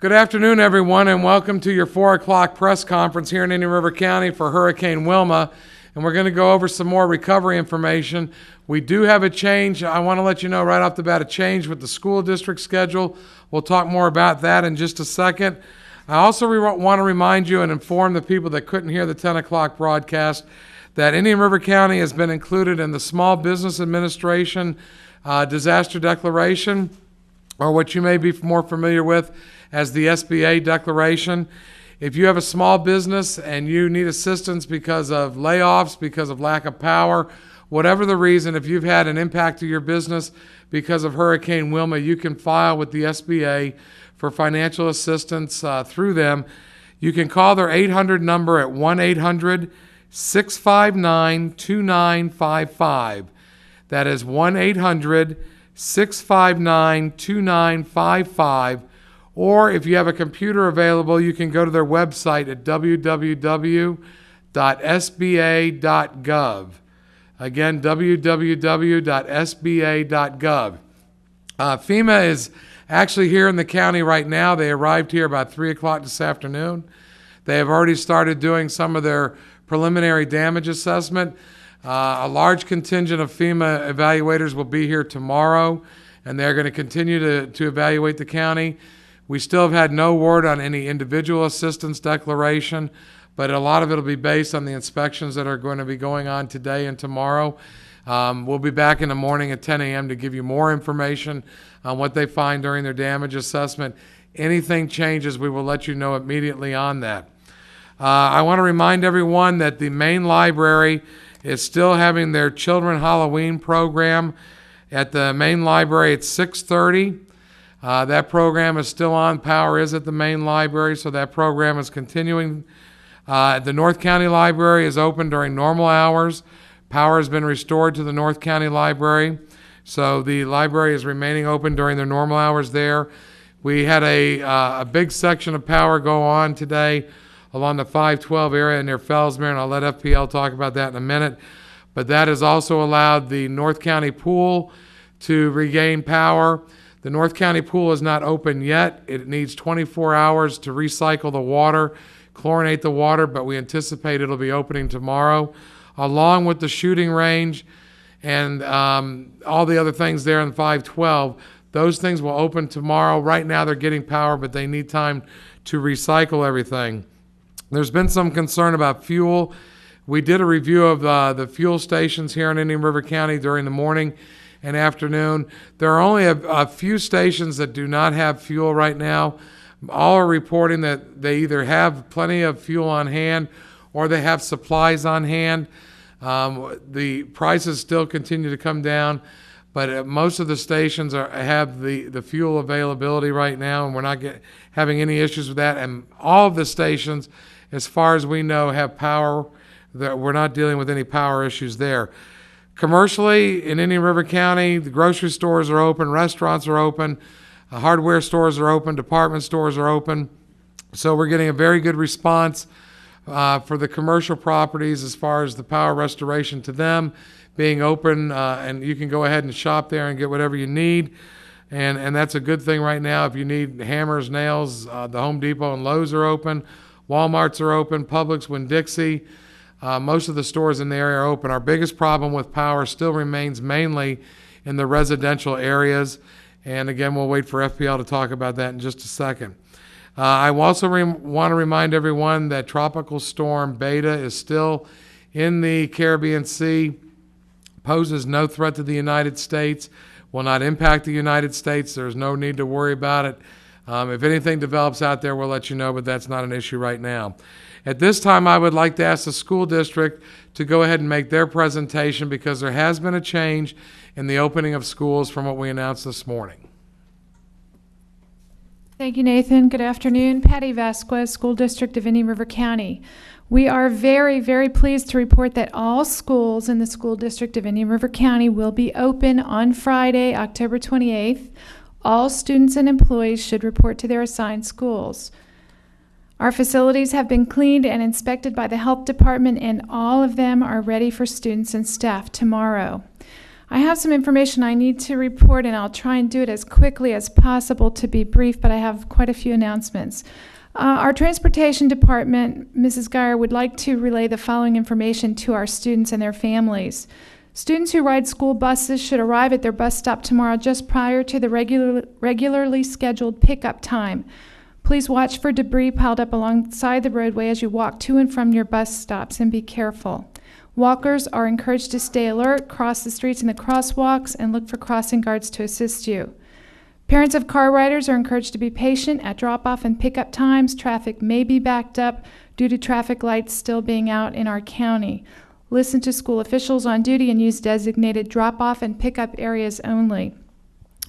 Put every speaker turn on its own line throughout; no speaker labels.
Good afternoon, everyone, and welcome to your 4 o'clock press conference here in Indian River County for Hurricane Wilma. And we're going to go over some more recovery information. We do have a change. I want to let you know right off the bat, a change with the school district schedule. We'll talk more about that in just a second. I also want to remind you and inform the people that couldn't hear the 10 o'clock broadcast that Indian River County has been included in the Small Business Administration Disaster Declaration, or what you may be more familiar with as the SBA declaration. If you have a small business and you need assistance because of layoffs, because of lack of power, whatever the reason, if you've had an impact to your business because of Hurricane Wilma, you can file with the SBA for financial assistance through them. You can call their 800 number at 1-800-659-2955. That is 1-800-659-2955. Or if you have a computer available, you can go to their website at www.sba.gov. Again, www.sba.gov. FEMA is actually here in the county right now. They arrived here about 3 o'clock this afternoon. They have already started doing some of their preliminary damage assessment. A large contingent of FEMA evaluators will be here tomorrow, and they're going to continue to evaluate the county. We still have had no word on any individual assistance declaration, but a lot of it will be based on the inspections that are going to be going on today and tomorrow. We'll be back in the morning at 10 a.m. to give you more information on what they find during their damage assessment. Anything changes, we will let you know immediately on that. I want to remind everyone that the main library is still having their Children Halloween program at the main library at 6:30. That program is still on. Power is at the main library, so that program is continuing. The North County Library is open during normal hours. Power has been restored to the North County Library, so the library is remaining open during their normal hours there. We had a big section of power go on today along the 512 area near Fellsmere, and I'll let FPL talk about that in a minute. But that has also allowed the North County Pool to regain power. The North County Pool is not open yet. It needs 24 hours to recycle the water, chlorinate the water, but we anticipate it'll be opening tomorrow, along with the shooting range and all the other things there in 512. Those things will open tomorrow. Right now they're getting power, but they need time to recycle everything. There's been some concern about fuel. We did a review of the fuel stations here in Indian River County during the morning and afternoon. There are only a few stations that do not have fuel right now. All are reporting that they either have plenty of fuel on hand or they have supplies on hand. The prices still continue to come down, but most of the stations have the fuel availability right now, and we're not having any issues with that. And all of the stations, as far as we know, have power. We're not dealing with any power issues there. Commercially, in Indian River County, the grocery stores are open, restaurants are open, hardware stores are open, department stores are open. So we're getting a very good response for the commercial properties as far as the power restoration to them being open, and you can go ahead and shop there and get whatever you need. And that's a good thing right now. If you need hammers, nails, the Home Depot and Lowe's are open, Walmarts are open, Publix, Winn-Dixie. Most of the stores in the area are open. Our biggest problem with power still remains mainly in the residential areas. And again, we'll wait for FPL to talk about that in just a second. I also want to remind everyone that Tropical Storm Beta is still in the Caribbean Sea, poses no threat to the United States, will not impact the United States. There's no need to worry about it. If anything develops out there, we'll let you know, but that's not an issue right now. At this time, I would like to ask the school district to go ahead and make their presentation because there has been a change in the opening of schools from what we announced this morning.
Thank you, Nathan. Good afternoon. Patty Vasquez, School District of Indian River County. We are very, very pleased to report that all schools in the School District of Indian River County will be open on Friday, October 28th. All students and employees should report to their assigned schools. Our facilities have been cleaned and inspected by the health department, and all of them are ready for students and staff tomorrow. I have some information I need to report, and I'll try and do it as quickly as possible to be brief, but I have quite a few announcements. Our transportation department, Mrs. Geyer, would like to relay the following information to our students and their families. Students who ride school buses should arrive at their bus stop tomorrow just prior to the regularly scheduled pickup time. Please watch for debris piled up alongside the roadway as you walk to and from your bus stops, and be careful. Walkers are encouraged to stay alert, cross the streets and the crosswalks, and look for crossing guards to assist you. Parents of car riders are encouraged to be patient at drop-off and pickup times. Traffic may be backed up due to traffic lights still being out in our county. Listen to school officials on duty and use designated drop-off and pickup areas only.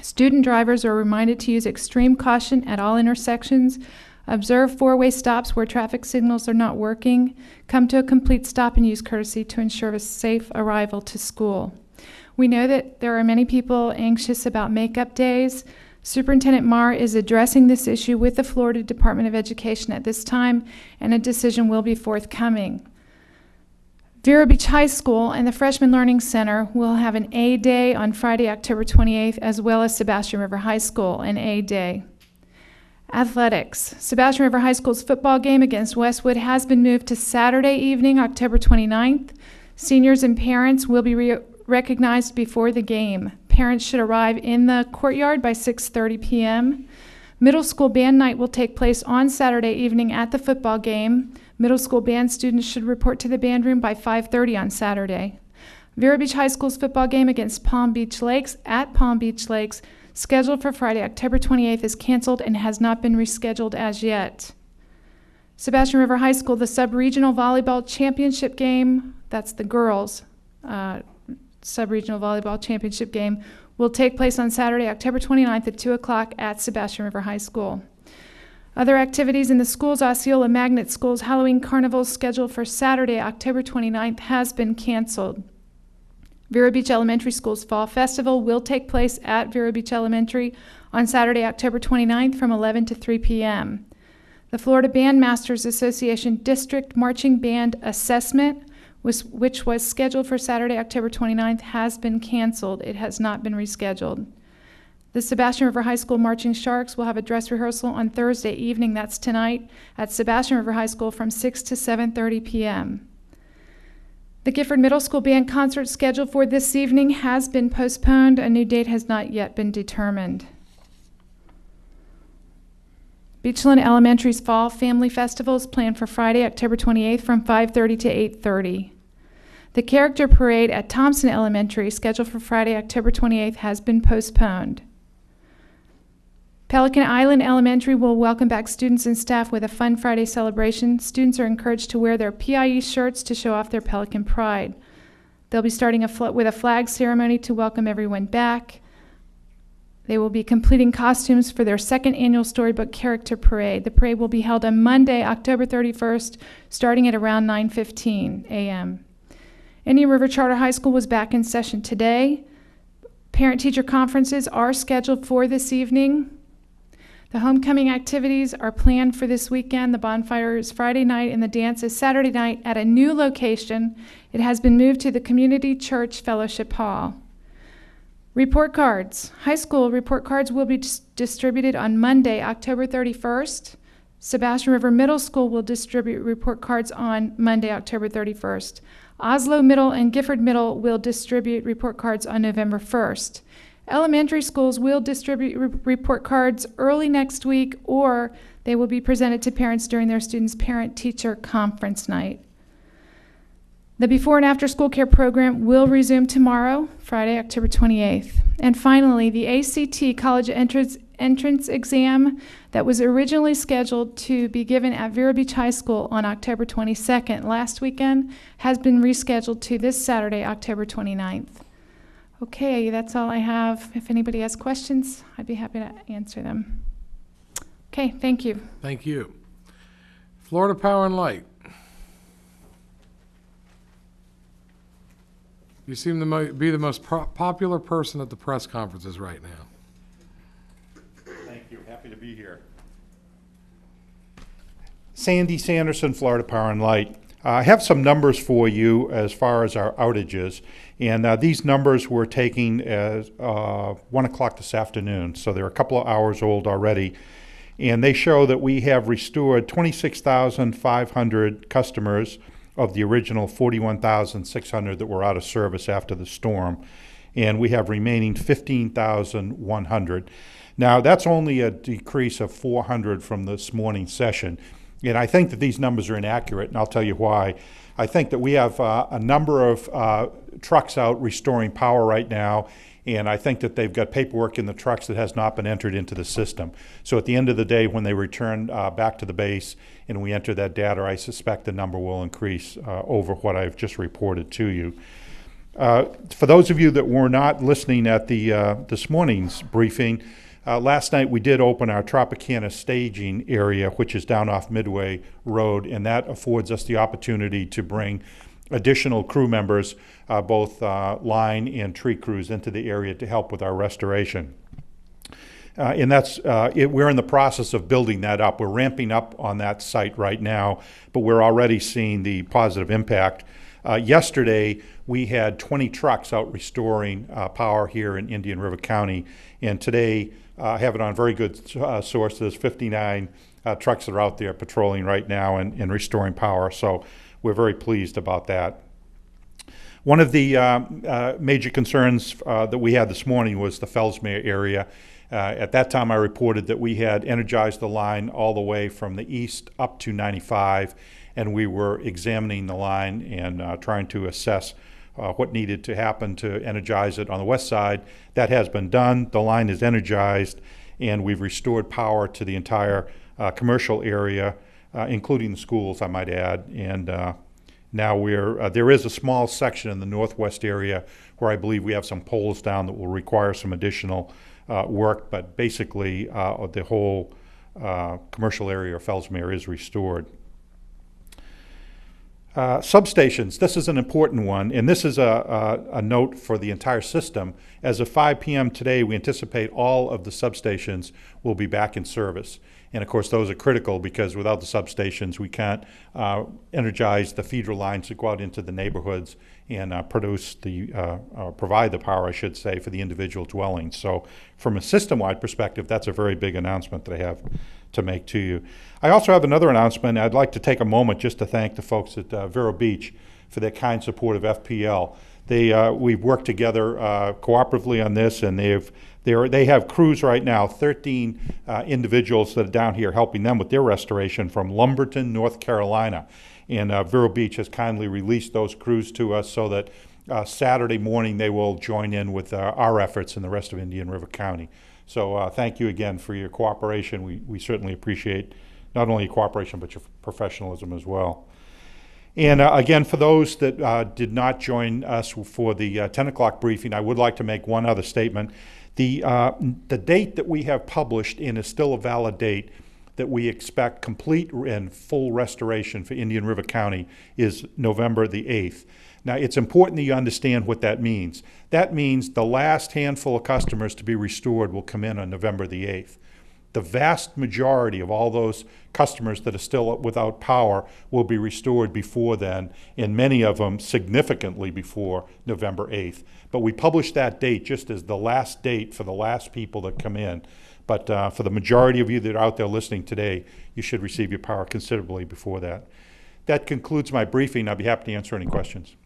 Student drivers are reminded to use extreme caution at all intersections. Observe four-way stops where traffic signals are not working. Come to a complete stop and use courtesy to ensure a safe arrival to school. We know that there are many people anxious about makeup days. Superintendent Marr is addressing this issue with the Florida Department of Education at this time, and a decision will be forthcoming. Vero Beach High School and the Freshman Learning Center will have an A Day on Friday, October 28th, as well as Sebastian River High School, an A Day. Athletics. Sebastian River High School's football game against Westwood has been moved to Saturday evening, October 29th. Seniors and parents will be recognized before the game. Parents should arrive in the courtyard by 6:30 p.m. Middle school band night will take place on Saturday evening at the football game. Middle school band students should report to the band room by 5:30 on Saturday. Vero Beach High School's football game against Palm Beach Lakes at Palm Beach Lakes, scheduled for Friday, October 28th, is canceled and has not been rescheduled as yet. Sebastian River High School, the sub-regional volleyball championship game, that's the girls' sub-regional volleyball championship game, will take place on Saturday, October 29th at 2 o'clock at Sebastian River High School. Other activities in the schools: Osceola Magnet School's Halloween Carnival, scheduled for Saturday, October 29th, has been canceled. Vero Beach Elementary School's Fall Festival will take place at Vero Beach Elementary on Saturday, October 29th from 11 to 3 p.m. The Florida Bandmasters Association District Marching Band Assessment, which was scheduled for Saturday, October 29th, has been canceled. It has not been rescheduled. The Sebastian River High School Marching Sharks will have a dress rehearsal on Thursday evening, that's tonight, at Sebastian River High School from 6 to 7:30 p.m. The Gifford Middle School Band concert scheduled for this evening has been postponed. A new date has not yet been determined. Beachland Elementary's Fall Family Festival is planned for Friday, October 28th from 5:30 to 8:30. The Character Parade at Thompson Elementary, scheduled for Friday, October 28th, has been postponed. Pelican Island Elementary will welcome back students and staff with a fun Friday celebration. Students are encouraged to wear their PIE shirts to show off their Pelican pride. They'll be starting with a flag ceremony to welcome everyone back. They will be completing costumes for their second annual Storybook Character Parade. The parade will be held on Monday, October 31st, starting at around 9:15 a.m. Indian River Charter High School was back in session today. Parent-teacher conferences are scheduled for this evening. The homecoming activities are planned for this weekend. The bonfire is Friday night and the dance is Saturday night at a new location. It has been moved to the Community Church Fellowship Hall. Report cards. High school report cards will be distributed on Monday, October 31st. Sebastian River Middle School will distribute report cards on Monday, October 31st. Oslo Middle and Gifford Middle will distribute report cards on November 1st. Elementary schools will distribute report cards early next week, or they will be presented to parents during their students' parent-teacher conference night. The before and after school care program will resume tomorrow, Friday, October 28th. And finally, the ACT college entrance exam that was originally scheduled to be given at Vero Beach High School on October 22nd last weekend has been rescheduled to this Saturday, October 29th. Okay, that's all I have. If anybody has questions, I'd be happy to answer them. Okay, thank you.
Thank you. Florida Power and Light. You seem to be the most popular person at the press conferences right now.
Thank you. Happy to be here. Sandy Sanderson, Florida Power and Light. I have some numbers for you as far as our outages, and these numbers were taken as 1 o'clock this afternoon, so they're a couple of hours old already, and they show that we have restored 26,500 customers of the original 41,600 that were out of service after the storm, and we have remaining 15,100. Now, that's only a decrease of 400 from this morning's session. And I think that these numbers are inaccurate, and I'll tell you why. I think that we have a number of trucks out restoring power right now, and I think that they've got paperwork in the trucks that has not been entered into the system. So at the end of the day, when they return back to the base and we enter that data, I suspect the number will increase over what I've just reported to you. For those of you that were not listening at this morning's briefing, last night we did open our Tropicana staging area, which is down off Midway Road, and that affords us the opportunity to bring additional crew members, both line and tree crews, into the area to help with our restoration. And we're in the process of building that up. We're ramping up on that site right now, but we're already seeing the positive impact. Yesterday, we had 20 trucks out restoring power here in Indian River County, and today I have it on very good sources, 59 trucks that are out there patrolling right now and restoring power, so we're very pleased about that. One of the major concerns that we had this morning was the Fellsmere area. At that time I reported that we had energized the line all the way from the east up to 95, and we were examining the line and trying to assess what needed to happen to energize it on the west side. That has been done. The line is energized, and we've restored power to the entire commercial area, including the schools, I might add. And now there is a small section in the northwest area where I believe we have some poles down that will require some additional work, but basically the whole commercial area of Fellsmere is restored. Substations, this is an important one, and this is a note for the entire system. As of 5 p.m. today, we anticipate all of the substations will be back in service. And of course, those are critical because without the substations, we can't energize the feeder lines that go out into the neighborhoods and provide the power, I should say, for the individual dwellings. So from a system-wide perspective, that's a very big announcement that I have to make to you. I also have another announcement. I'd like to take a moment just to thank the folks at Vero Beach for their kind support of FPL. We've worked together cooperatively on this, and they have crews right now, 13 individuals that are down here helping them with their restoration from Lumberton, North Carolina. And Vero Beach has kindly released those crews to us so that Saturday morning they will join in with our efforts in the rest of Indian River County. So thank you again for your cooperation. We certainly appreciate not only your cooperation but your professionalism as well. And again, for those that did not join us for the 10 o'clock briefing, I would like to make one other statement. The date that we have published in is still a valid date that we expect complete and full restoration for Indian River County is November the 8th. Now, it's important that you understand what that means. That means the last handful of customers to be restored will come in on November the 8th. The vast majority of all those customers that are still without power will be restored before then, and many of them significantly before November 8th. But we published that date just as the last date for the last people that come in. But for the majority of you that are out there listening today, you should receive your power considerably before that. That concludes my briefing. I'll be happy to answer any questions.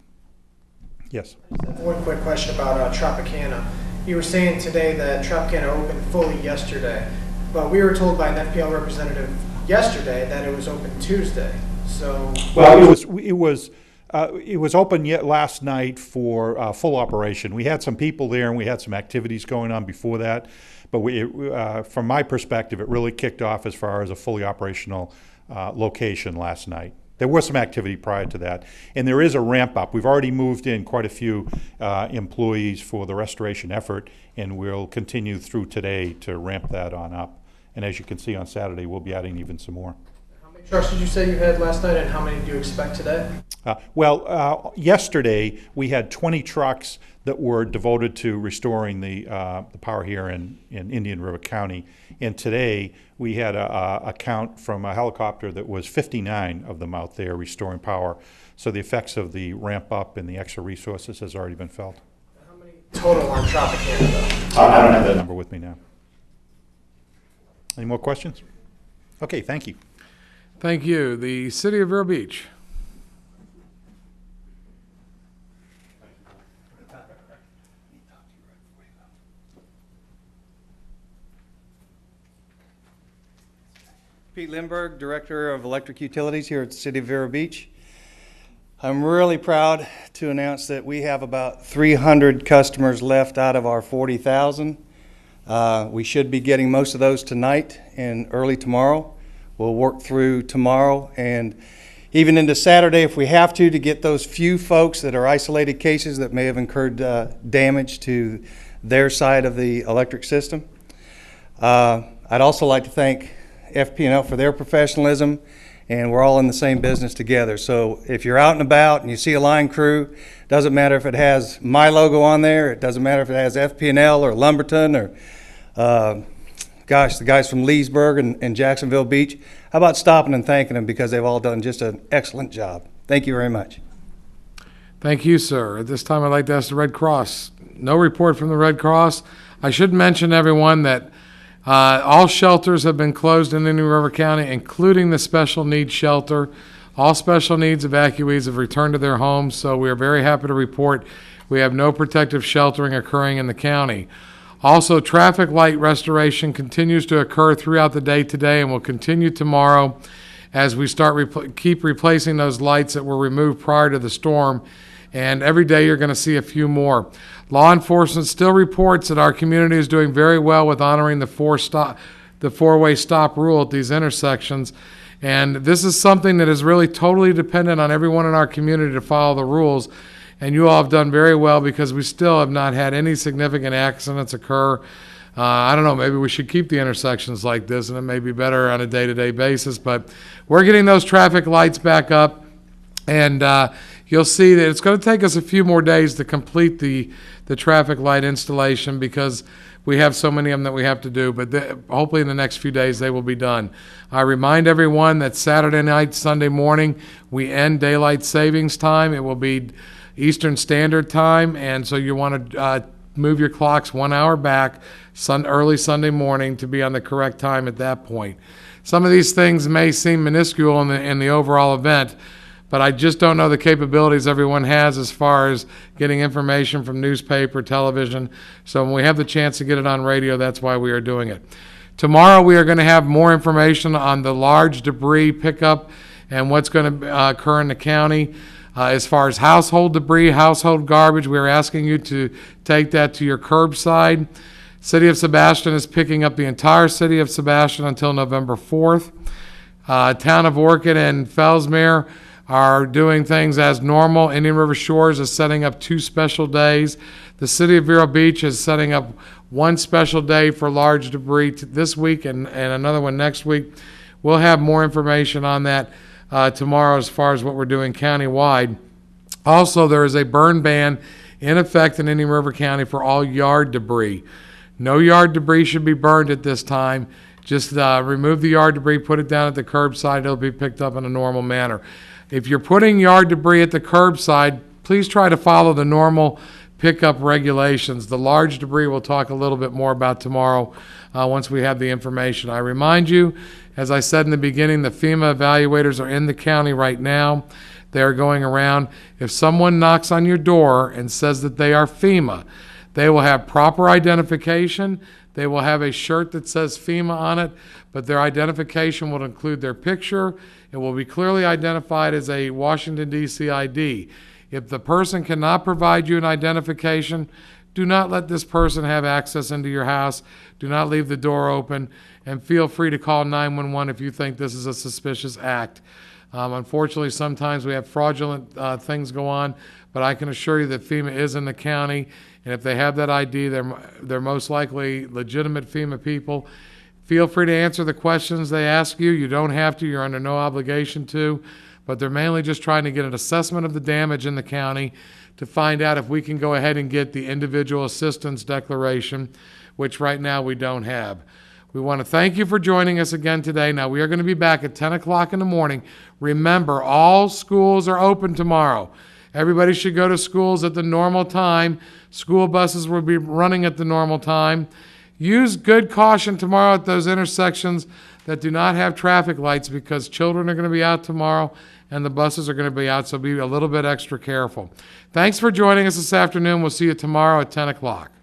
Yes?
One quick question about Tropicana. You were saying today that Tropicana opened fully yesterday, but we were told by an FPL representative yesterday that it was open Tuesday. So
well, it was open yet last night for full operation. We had some people there and we had some activities going on before that, but from my perspective, it really kicked off as far as a fully operational location last night. There was some activity prior to that, and there is a ramp up. We've already moved in quite a few employees for the restoration effort, and we'll continue through today to ramp that on up. And as you can see on Saturday, we'll be adding even some more.
How many Trucks did you say you had last night, and how many do you expect today?
Yesterday we had 20 trucks that were devoted to restoring the power here in Indian River County. And today we had a count from a helicopter that was 59 of them out there restoring power. So the effects of the ramp up and the extra resources has already been felt.
How many total on Tropicana, though?
I don't have that number with me now. Any more questions? Okay, thank you.
Thank you. The City of Vero Beach.
Pete Lindberg, Director of Electric Utilities here at the City of Vero Beach. I'm really proud to announce that we have about 300 customers left out of our 40,000. We should be getting most of those tonight and early tomorrow. We'll work through tomorrow and even into Saturday if we have to get those few folks that are isolated cases that may have incurred damage to their side of the electric system. I'd also like to thank FP&L for their professionalism, and we're all in the same business together. So if you're out and about and you see a line crew, doesn't matter if it has my logo on there, it doesn't matter if it has FP&L or Lumberton or the guys from Leesburg and Jacksonville Beach, how about stopping and thanking them because they've all done just an excellent job. Thank you very much.
Thank you, sir. At this time, I'd like to ask the Red Cross. No report from the Red Cross. I should mention, everyone, that all shelters have been closed in Indian River County, including the special needs shelter. All special needs evacuees have returned to their homes, so we are very happy to report we have no protective sheltering occurring in the county. Also, traffic light restoration continues to occur throughout the day today and will continue tomorrow as we start keep replacing those lights that were removed prior to the storm. And every day you're going to see a few more. Law enforcement still reports that our community is doing very well with honoring the four-way stop rule at these intersections. And this is something that is really totally dependent on everyone in our community to follow the rules. And you all have done very well because we still have not had any significant accidents occur. I don't know, maybe we should keep the intersections like this, and it may be better on a day-to-day basis. But we're getting those traffic lights back up. And you'll see that it's going to take us a few more days to complete the traffic light installation because we have so many of them that we have to do, but hopefully in the next few days they will be done. I remind everyone that Saturday night, Sunday morning, we end daylight savings time. It will be Eastern Standard Time, and so you want to move your clocks 1 hour back early Sunday morning to be on the correct time at that point. Some of these things may seem minuscule in the overall event, but I just don't know the capabilities everyone has as far as getting information from newspaper, television. So when we have the chance to get it on radio, that's why we are doing it. Tomorrow we are going to have more information on the large debris pickup and what's going to occur in the county. As far as household debris, household garbage, we are asking you to take that to your curbside. City of Sebastian is picking up the entire city of Sebastian until November 4th. Town of Orchid and Fellsmere are doing things as normal. Indian River Shores is setting up 2 special days. The City of Vero Beach is setting up 1 special day for large debris this week and another one next week. We'll have more information on that tomorrow as far as what we're doing countywide. Also, there is a burn ban in effect in Indian River County for all yard debris. No yard debris should be burned at this time. Just remove the yard debris, put it down at the curbside. It'll be picked up in a normal manner. If you're putting yard debris at the curbside, please try to follow the normal pickup regulations. The large debris we'll talk a little bit more about tomorrow once we have the information. I remind you, as I said in the beginning, the FEMA evaluators are in the county right now. They are going around. If someone knocks on your door and says that they are FEMA, they will have proper identification. They will have a shirt that says FEMA on it, but their identification will include their picture. It will be clearly identified as a Washington, D.C. ID. If the person cannot provide you an identification, do not let this person have access into your house. Do not leave the door open, and feel free to call 911 if you think this is a suspicious act. Unfortunately, sometimes we have fraudulent things go on, but I can assure you that FEMA is in the county, and if they have that ID, they're most likely legitimate FEMA people. Feel free to answer the questions they ask you. You don't have to. You're under no obligation to. But they're mainly just trying to get an assessment of the damage in the county to find out if we can go ahead and get the individual assistance declaration, which right now we don't have. We want to thank you for joining us again today. Now, we are going to be back at 10 o'clock in the morning. Remember, all schools are open tomorrow. Everybody should go to schools at the normal time. School buses will be running at the normal time. Use good caution tomorrow at those intersections that do not have traffic lights because children are going to be out tomorrow and the buses are going to be out, so be a little bit extra careful. Thanks for joining us this afternoon. We'll see you tomorrow at 10 o'clock.